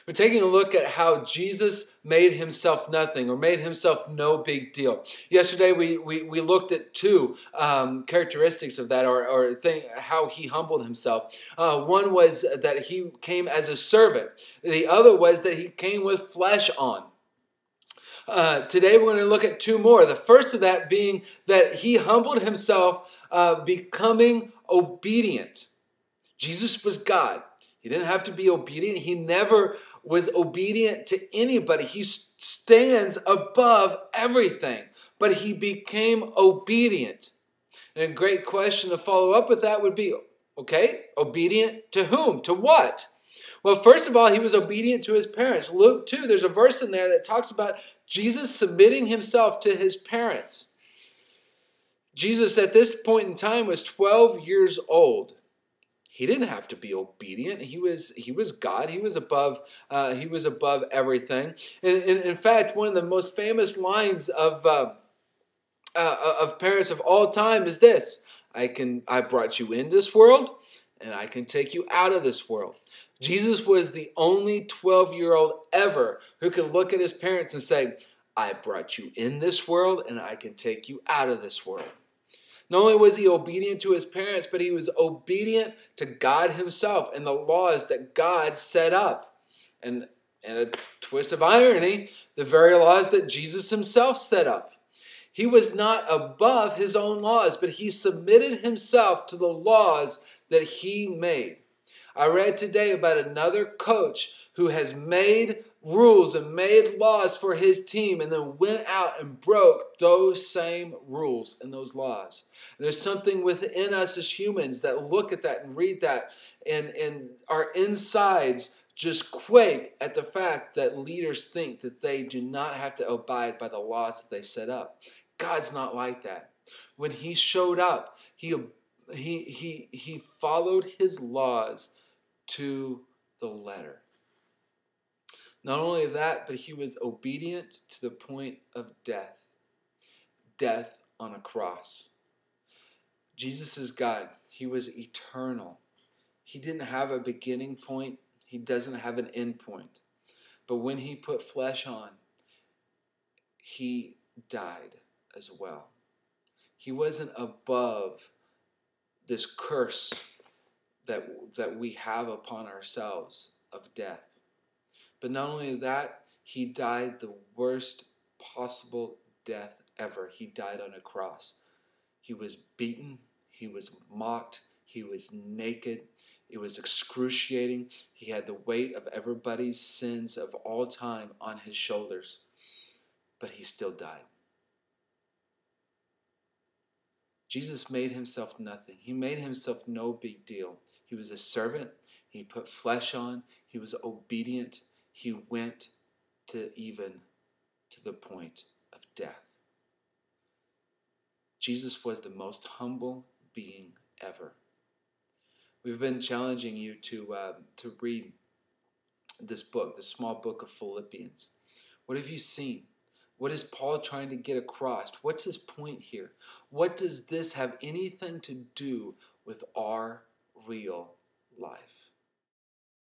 We're taking a look at how Jesus made himself nothing or made himself no big deal. Yesterday we looked at two characteristics of that or how he humbled himself. One was that he came as a servant. The other was that he came with flesh on. Today we're going to look at two more. The first of that being that he humbled himself, becoming obedient. Jesus was God. He didn't have to be obedient. He never was obedient to anybody. He stands above everything. But he became obedient. And a great question to follow up with that would be, okay, obedient to whom? To what? Well, first of all, he was obedient to his parents. Luke 2, there's a verse in there that talks about Jesus submitting himself to his parents. Jesus at this point in time was 12 years old. He didn't have to be obedient. He was God. He was above everything. In fact, one of the most famous lines of parents of all time is this: I brought you in this world, and I can take you out of this world. Jesus was the only 12-year-old ever who could look at his parents and say, I brought you in this world, and I can take you out of this world. Not only was he obedient to his parents, but he was obedient to God himself and the laws that God set up. And a twist of irony, the very laws that Jesus himself set up. He was not above his own laws, but he submitted himself to the laws that he made. I read today about another coach who has made rules and made laws for his team and then went out and broke those same rules and those laws. And there's something within us as humans that look at that and read that, and our insides just quake at the fact that leaders think that they do not have to abide by the laws that they set up. God's not like that. When he showed up, he followed his laws to the letter. Not only that, but he was obedient to the point of death. Death on a cross. Jesus is God. He was eternal. He didn't have a beginning point. He doesn't have an end point. But when he put flesh on, he died as well. He wasn't above this curse that we have upon ourselves of death. But not only that, he died the worst possible death ever. He died on a cross. He was beaten. He was mocked. He was naked. It was excruciating. He had the weight of everybody's sins of all time on his shoulders. But he still died. Jesus made himself nothing. He made himself no big deal. He was a servant. He put flesh on. He was obedient. He went to the point of death. Jesus was the most humble being ever. We've been challenging you to read this book, the small book of Philippians. What have you seen? What is Paul trying to get across? What's his point here? What does this have anything to do with our real life?